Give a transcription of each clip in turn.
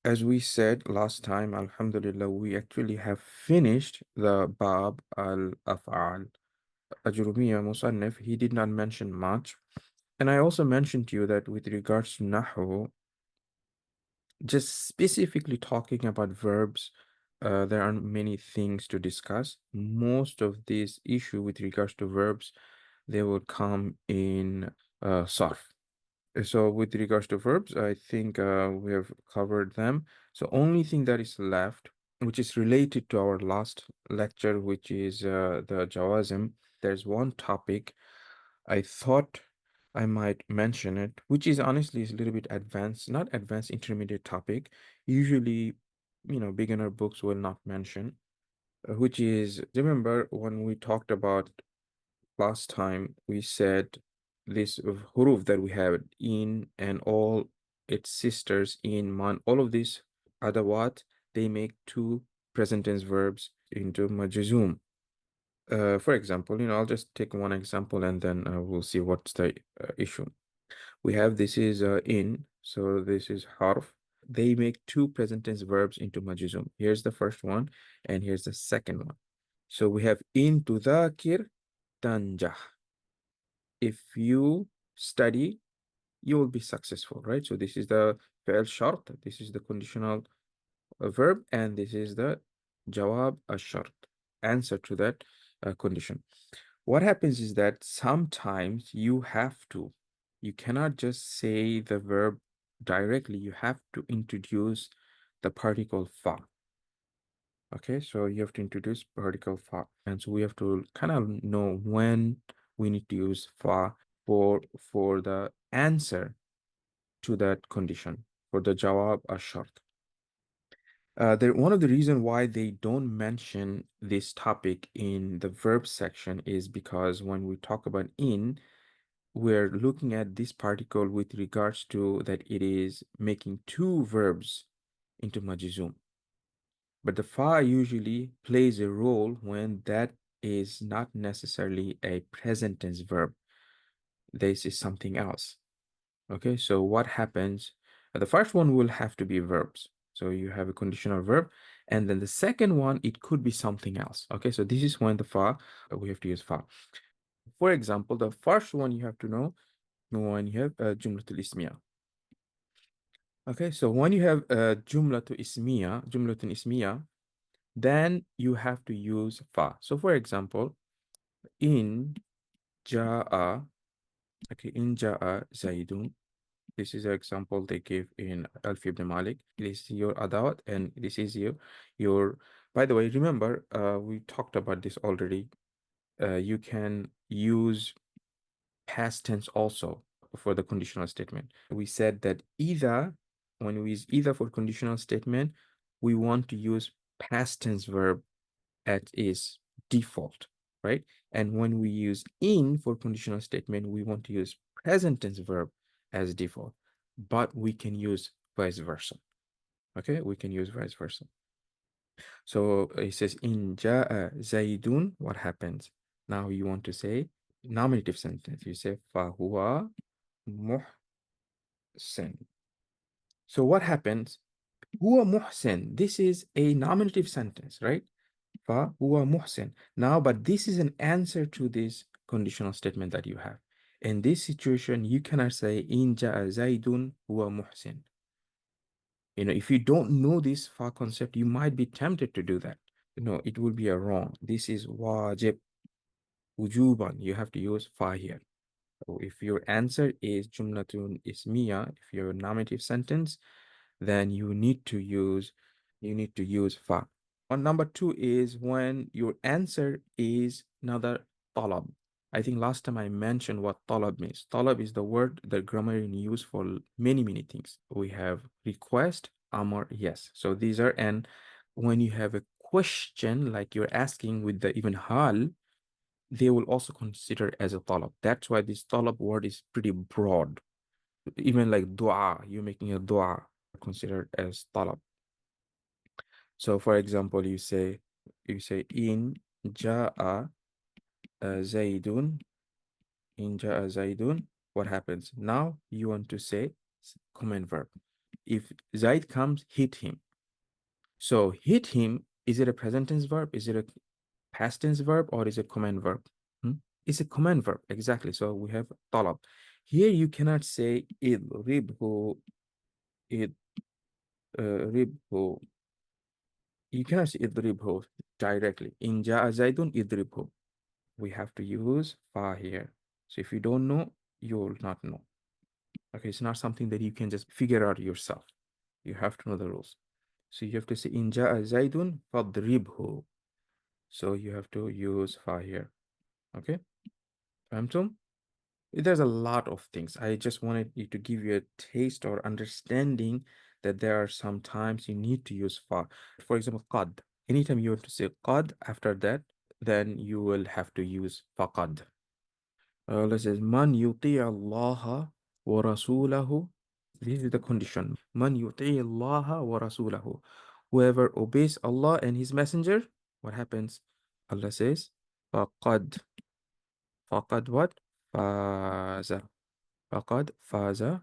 As we said last time, Alhamdulillah, we actually have finished the Bab al-Af'al. Ajrumiyyah Musannif, he did not mention much. And I also mentioned to you that with regards to Nahu, just specifically talking about verbs, there aren't many things to discuss. Most of this issue with regards to verbs, they will come in Sarf. So with regards to verbs, I think we have covered them. So only thing that is left, which is related to our last lecture, which is the Jawazim, there's one topic I thought I might mention it, which is honestly is a little bit advanced, not advanced, intermediate topic. Usually, beginner books will not mention, which is, remember when we talked about last time, we said this huruf that we have in and all its sisters in man, all of these adawat, they make two present tense verbs into majzum. For example, I'll just take one example and then we'll see what's the issue. We have this is in, so this is harf. They make two present tense verbs into majzum. Here's the first one and here's the second one. So we have in tudhakir tanjah. If you study, you will be successful, right? So this is the fi'l shart, this is the conditional verb, and this is the jawab ash-shart, answer to that condition. What happens is that sometimes you cannot just say the verb directly, you have to introduce the particle fa. Okay, so you have to introduce particle fa. And so we have to kind of know when we need to use fa for the answer to that condition, for the jawab ash-shart. One of the reasons why they don't mention this topic in the verb section is because when we talk about in, we're looking at this particle with regards to that it is making two verbs into majzum. But the fa usually plays a role when that is not necessarily a present tense verb. This is something else. Okay, so what happens? The first one will have to be verbs. So you have a conditional verb, and then the second one, it could be something else. Okay, so this is when the fa, we have to use fa. For example, the first one you have to know when you have jumlatul ismiya. Okay, so when you have jumlatul ismiya, then you have to use fa. So for example, in ja'a, okay, in ja'a zaidun. This is an example they give in Alfi ibn Malik. This is your adawat, and this is your. By the way, remember, we talked about this already. You can use past tense also for the conditional statement. We said that either, when we use either for conditional statement, we want to use past tense verb as is default, right? And when we use in for conditional statement, we want to use present tense verb as default, but we can use vice versa. Okay, we can use vice versa. So it says in ja'a zaidun, what happens? Now you want to say nominative sentence. You say fahuwa muhsin. So what happens? Huwa muhsin. This is a nominative sentence, right? Fahuwa muhsin. Now, but this is an answer to this conditional statement that you have. In this situation, you cannot say in ja'a zaidun huwa muhsin. If you don't know this fa concept, you might be tempted to do that. No, it will be a wrong. This is wajib, wujuban. You have to use fa here. So if your answer is jumlatun ismiya, if you're a nominative sentence, then you need to use fa. On number two is when your answer is another talab. I think last time I mentioned what talab means. Talab is the word that grammarian use for many, many things. We have request, amr, yes. So these are, and when you have a question like you're asking with the even hal, they will also consider as a talab. That's why this talab word is pretty broad. Even like dua, you're making a dua considered as talab. So for example, you say in ja'a zaidun, in ja'a zaidun, what happens? Now you want to say command verb. if Zaid comes, hit him. So hit him, is it a present tense verb? Is it a past tense verb, or is it command verb? Hmm? It's a command verb, exactly. So we have talab. Here you cannot say idribhu, idribhu. You cannot say idribhu directly. In ja'a zaidun idribhu. We have to use fa here. So if you don't know, you will not know. Okay, it's not something that you can just figure out yourself. You have to know the rules. So you have to say in ja'a zaidun fadribhu. So you have to use fa here. Okay? Fahmtum? There's a lot of things. I just wanted you to give you a taste or understanding that there are some times you need to use fa. For example, qad. Anytime you want to say qad after that, then you will have to use faqad. Let's say man yuti Allah wa rasulahu. This is the condition. Man yuti Allah wa rasulahu. Whoever obeys Allah and His Messenger, what happens? Allah says, faqad. Faqad what? Faza. فقد فاز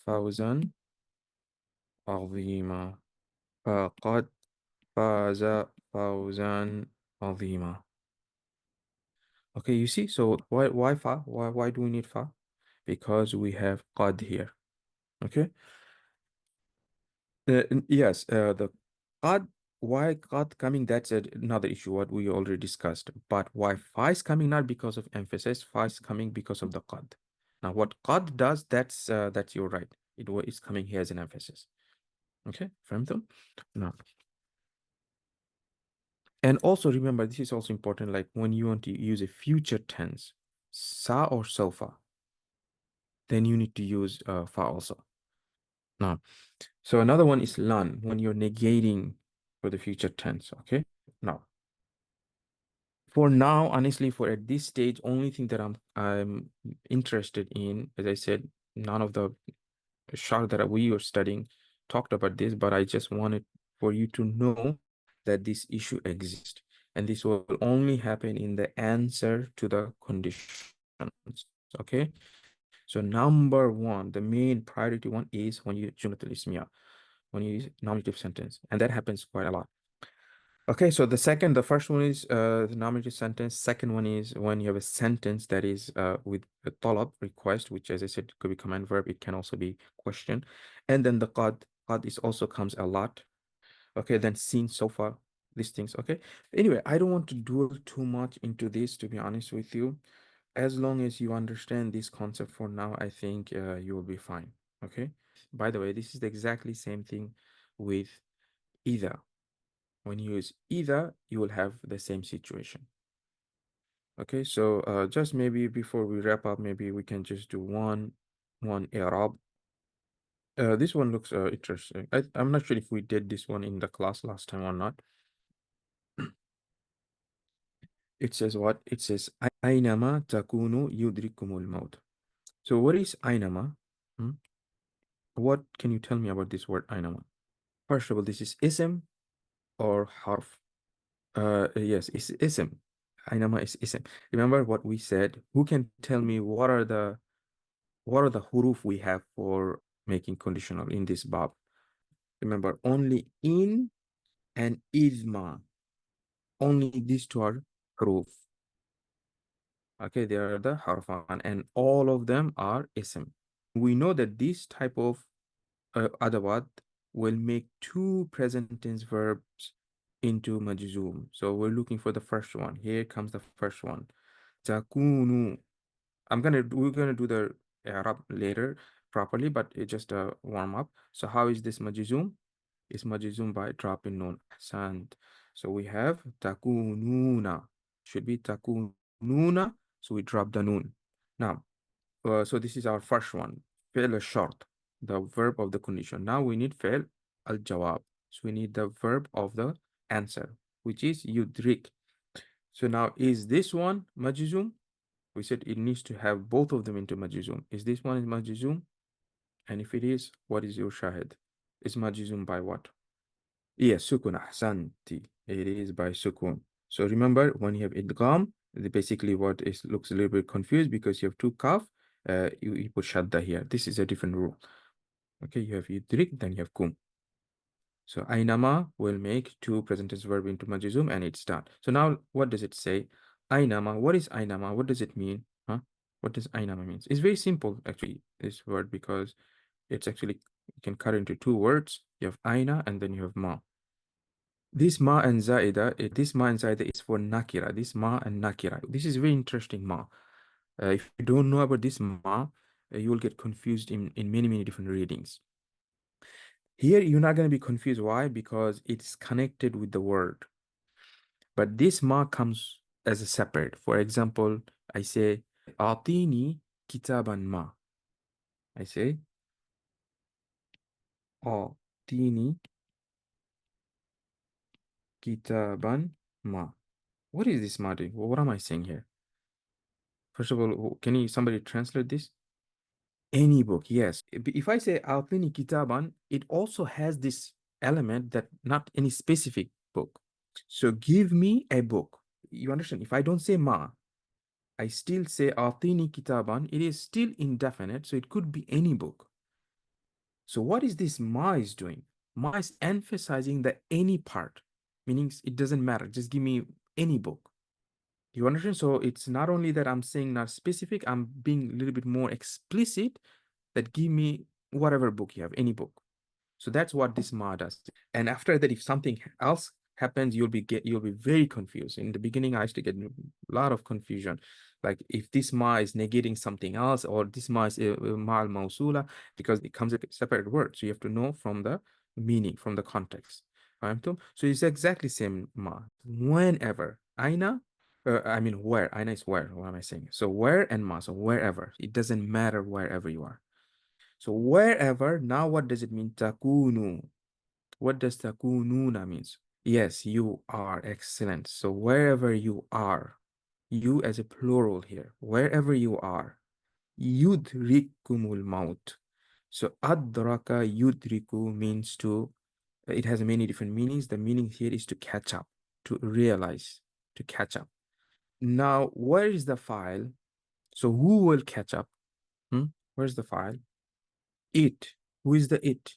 فوزا عظيما. فقد فاز فوزا عظيما. Okay, you see, so why fa? Why do we need fa? Because we have qad here. Okay. Yes, the qad, why qad coming, that's another issue what we already discussed. But why fa is coming, not because of emphasis, fa is coming because of the qad. Now what qad does, that's you're right. It's coming here as an emphasis. Okay, فهمتم? Now, and also remember, this is also important, like when you want to use a future tense, sa or sofa, then you need to use fa also. Now, so another one is lan, when you're negating for the future tense, okay? Now, for now, honestly, for at this stage, only thing that I'm interested in, as I said, none of the shar that we were studying talked about this, but I just wanted for you to know that this issue exists. And this will only happen in the answer to the conditions. Okay. So number one, the main priority one is when you jumlatul ismiya, when you use nominative sentence, and that happens quite a lot. Okay, so the first one is the nominative sentence. Second one is when you have a sentence that is with a talab request, which, as I said, could be command verb. It can also be question. And then the qad is also comes a lot. Okay, then seen so far, these things. Okay. Anyway, I don't want to dwell too much into this, to be honest with you. As long as you understand this concept for now, I think you will be fine. Okay. By the way, this is the exactly same thing with either. When you use either, you will have the same situation. Okay, so just maybe before we wrap up, maybe we can just do one i'rab. This one looks interesting. I'm not sure if we did this one in the class last time or not. It says what? It says أينما تكونوا يدرككم الموت. So what is أينما? Hmm? What can you tell me about this word أينما? First of all, this is ism or harf? Yes, it's ism. أينما is ism. Remember what we said? Who can tell me what are the huruf we have for making conditional in this bab? Remember, only in and idma. Only these two are huruf. Okay, they are the harfan, and all of them are ism. We know that this type of adawat will make two present tense verbs into majzum. So we're looking for the first one. Here comes the first one. Takunu. We're gonna do the Arab later properly, but it's just a warm up. So how is this majzum? It's majzum by dropping nun. Ahsant. So we have takununa. Should be takununa. So we drop the nun. Now, so this is our first one. Fi'l al-shart, the verb of the condition. Now we need fi'l al-jawab. So we need the verb of the answer, which is yudrik. So now is this one majzum? We said it needs to have both of them into majzum. Is this one is majzum? And if it is, what is your shahid? Is majzum by what? Yes, sukun, ahsanti. It is by sukun. So remember, when you have idgham, basically what is looks a little bit confused because you have two kaf, you put shadda here. This is a different rule. Okay, you have yudrik, then you have kum. So ainama will make two present tense verb into majzum and it's done. So now what does it say? Ainama, what is ainama? What does it mean? Huh? What does ainama means? It's very simple actually, this word, because it's actually, you can cut it into two words. You have aina and then you have ma. This ma and zaida, this ma and zaida is for nakira. This ma and nakira. This is very interesting ma. If you don't know about this ma, you will get confused in many different readings. Here, you're not going to be confused. Why? Because it's connected with the word. But this ma comes as a separate. For example, I say, Atini kitaban ma. I say, Atini kitaban ma. What is this ma doing? What am I saying here? First of all, can somebody translate this? Any book, yes. If I say Atini kitaban, it also has this element that not any specific book. So give me a book. You understand? If I don't say ma, I still say Atini kitaban, it is still indefinite, so it could be any book. So what is this ma is doing? Ma is emphasizing the any part, meaning it doesn't matter, just give me any book. You understand? So it's not only that I'm saying not specific, I'm being a little bit more explicit, that give me whatever book you have, any book. So that's what this ma does. And after that, if something else happens, you'll be very confused. In the beginning, I used to get a lot of confusion. Like if this ma is negating something else, or this ma is ma al mausula, because it comes a separate word. So you have to know from the meaning, from the context. So it's exactly same ma. Whenever, aina, I mean where, aina is where, what am I saying? So where and ma, so wherever. It doesn't matter wherever you are. So wherever, now what does it mean? Takunu. What does takununa means? Yes, you are. Excellent. So wherever you are, you as a plural here, wherever you are, yudrikumul maut. So adraka yudriku means to, it has many different meanings. The meaning here is to catch up, to realize, to catch up. Now, where is the file? So who will catch up? Where's the file? It. Who is the it?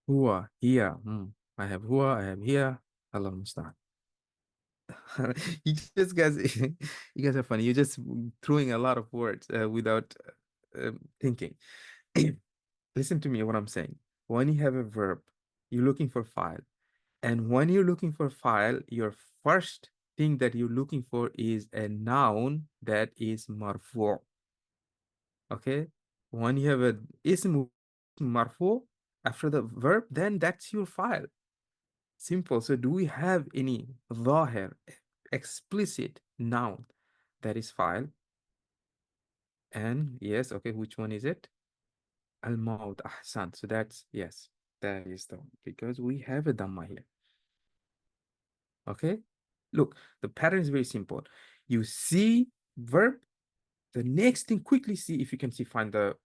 Hua, here. I have hua, I have here. Allah Mustaan. You just guys, you guys are funny. You're just throwing a lot of words without thinking. Listen to me, what I'm saying. When you have a verb, you're looking for file. And when you're looking for file, your first thing that you're looking for is a noun that is marfu. Okay? When you have a ism marfu after the verb, then that's your file. Simple. So do we have any ظاهر, explicit noun that is file? And yes, okay, which one is it? Al-maut, ahsan. So that's, yes, that is the one, because we have a dhamma here. Okay? Look, the pattern is very simple. You see verb, the next thing, quickly see if you can find the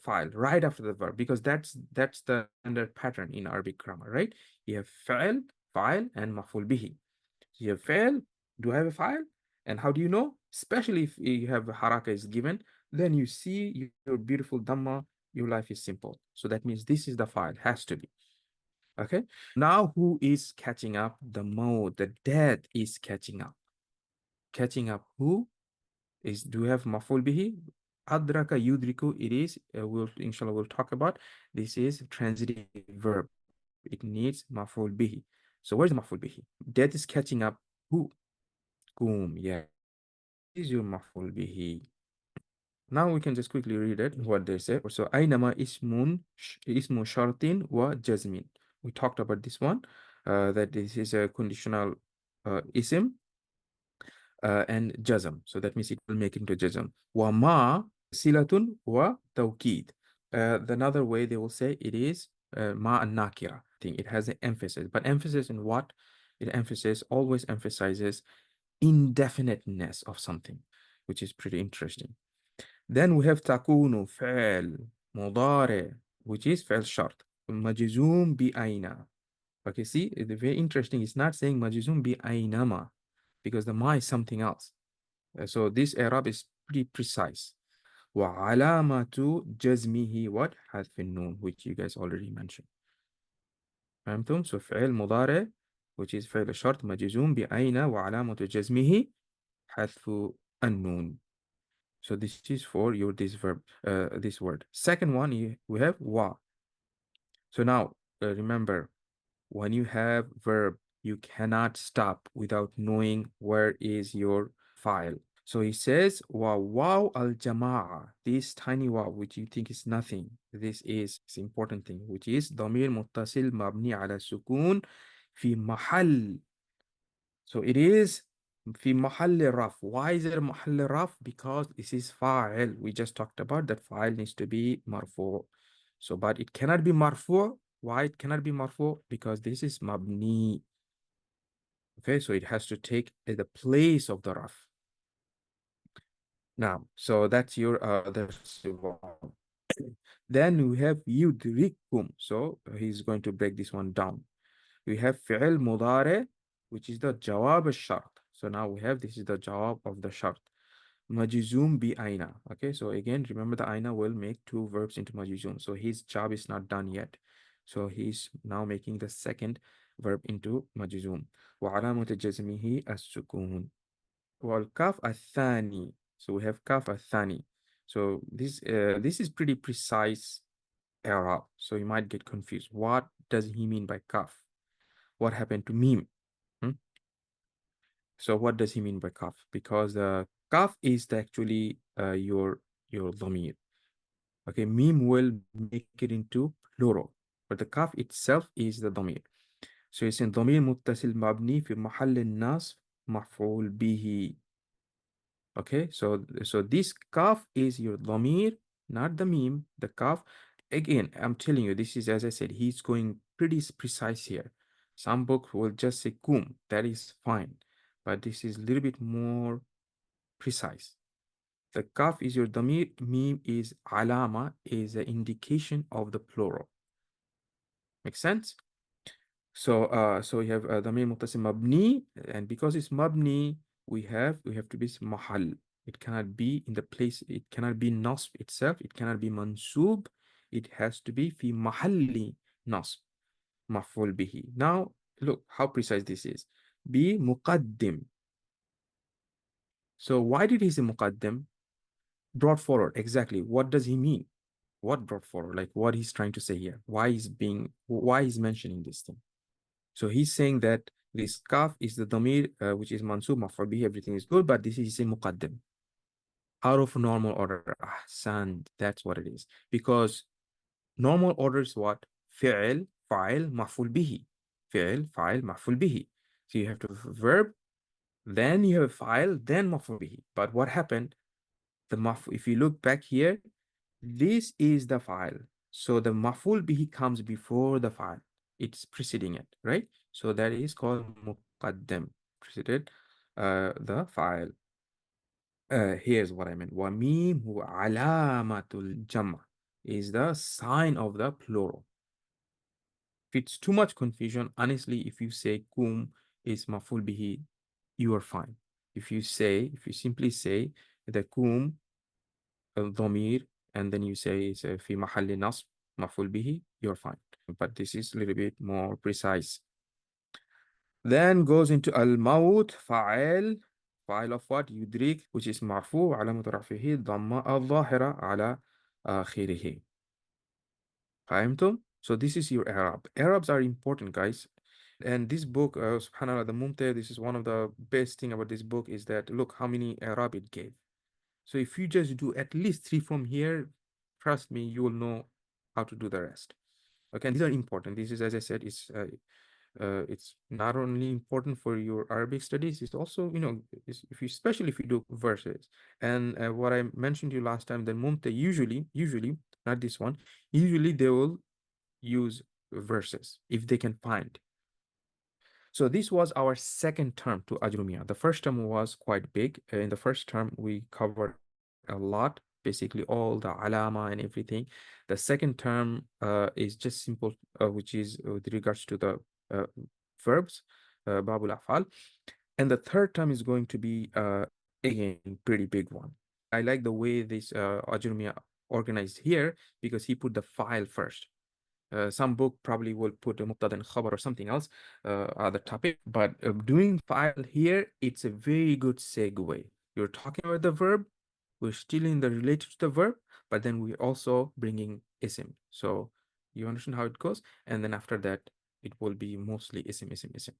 file right after the verb, because that's the standard pattern in Arabic grammar, right? You have fa'al, file, and maf'ul bihi. You have fa'al, do I have a file? And how do you know? Especially if you have haraka is given, then you see your beautiful dhamma, your life is simple. So that means this is the file, has to be. Okay? Now who is catching up? The mode, the dead is catching up. Catching up who? Do we have maf'ul bihi? Adraka yudriku, it is, inshallah we'll talk about. This is transitive verb. It needs maf'ul bihi. So where's the maf'ul bihi? Death is catching up who? Kum, yeah. Is your maf'ul bihi. Now we can just quickly read it, what they say. So aynama ismu shartin wa jazmin. We talked about this one, that this is a conditional ism and jazm. So that means it will make into jazm. Wa ma silatun wa tawkid. Another way they will say it is ma and nakira. I think it has an emphasis, but emphasis in what? It always emphasizes indefiniteness of something, which is pretty interesting. Then we have takunu فعل مضارع, which is فعل شرط مجزوم بأين. Okay, see, it's very interesting. It's not saying مجزوم بأينما, because the ma is something else. So this Arab is pretty precise. وعلامة جزمه what حذف النون which you guys already mentioned. فهمتم؟ so فعل مضارع which is فعل شرط مجزوم بأين وعلامة جزمه حذف النون. So this is for your this verb, this word. Second one, we have wa. So now remember, when you have verb, you cannot stop without knowing where is your file. So he says wa waw al jama'a. This tiny waw, which you think is nothing, this is important thing, which is ضمير متصل مبني على السكون في محل. So it is في محل رفع. Why is it محل رفع? Because this is فاعل. We just talked about that file needs to be مرفوع. So but it cannot be مرفوع. Why it cannot be مرفوع? Because this is مبني. Okay, so it has to take the place of the رفع. Now, so that's your other one. Then we have يدرككم. So he's going to break this one down. We have فعل مضارع, which is the jawab الشرط. So now we have, this is the jawab of the shart. Majzum bi aina. Okay, so again, remember the aina will make two verbs into majzum. So his job is not done yet. So he's now making the second verb into majzum. وعلامة جزمه السكون. والكاف الثاني. So we have kaf الثاني. So this is pretty precise error. So you might get confused. What does he mean by kaf? What happened to meme? Hmm? So what does he mean by kaf? Because the kaf is actually your dhamir. Okay, meme will make it into plural, but the kaf itself is the dhamir. So it's in dhamir muttasil mabni fi mahall nas maf'ul bihi. Okay, so this kaf is your dhamir, not the meme. The kaf, again, I'm telling you, this is, as I said, he's going pretty precise here. Some books will just say kum, that is fine, but this is a little bit more precise. The kaf is your damir, meme is alama, is an indication of the plural. Make sense? So you have damir muttasim mabni, and because it's mabni, we have to be mahal. It cannot be in the place, it cannot be nasb itself, it cannot be mansub, it has to be fi mahalli nasb, maf'ul bihi. Now, look how precise this is. Be muqaddim. So why did he say muqaddim? Brought forward, exactly. What does he mean? What brought forward? Like what he's trying to say here? Why he's mentioning this thing? So he's saying that this kaf is the damir, which is mansub, maf'ul bihi, everything is good, but this is a muqaddim. Out of normal order. Ahsan, that's what it is. Because normal order is what? Fi'l, fa'il, maf'ul bihi. Fi'l, fa'il, maf'ul bihi. So you have to verb, then you have fa'il, then maf'ul bihi. But what happened? If you look back here, this is the file. So the maf'ul bihi comes before the file. It's preceding it, right? So that is called muqaddam, preceded the file. Here's what I meant. Wa mimhu alamatul jama is the sign of the plural. If it's too much confusion, honestly, if you say kum is maf'ul bihi, you are fine. If you simply say the kum dhamir and then you say it's في محل نصب مفعول به, you're fine. But this is a little bit more precise. Then goes into al-maut, fa'il of what? يدرك, which is مرفوع علامة رفعه الضمة الظاهرة على آخره. فهمتم? So this is your Arab. Arabs are important, guys. And this book, subhanallah, the Mumtaz, this is one of the best thing about this book is that look how many Arab it gave. So if you just do at least 3 from here, trust me, you will know how to do the rest. Okay, and these are important. This is, as I said, it's not only important for your Arabic studies, it's also, if you, especially if you do verses. And what I mentioned to you last time, the Mumta usually, not this one, usually they will use verses if they can find. So this was our second term to Ajrumiyyah. The first term was quite big. In the first term, we covered a lot, basically all the alama and everything. The second term is just simple, which is with regards to the verbs, babul afal. And the third term is going to be, again, pretty big one. I like the way this Ajrumiyyah organized here because he put the file first. Some book probably will put a mubtada and khabar or something else, other topic, but doing file here, it's a very good segue. You're talking about the verb, we're still in the related to the verb, but then we're also bringing isim. So you understand how it goes, and then after that, it will be mostly isim, isim, isim.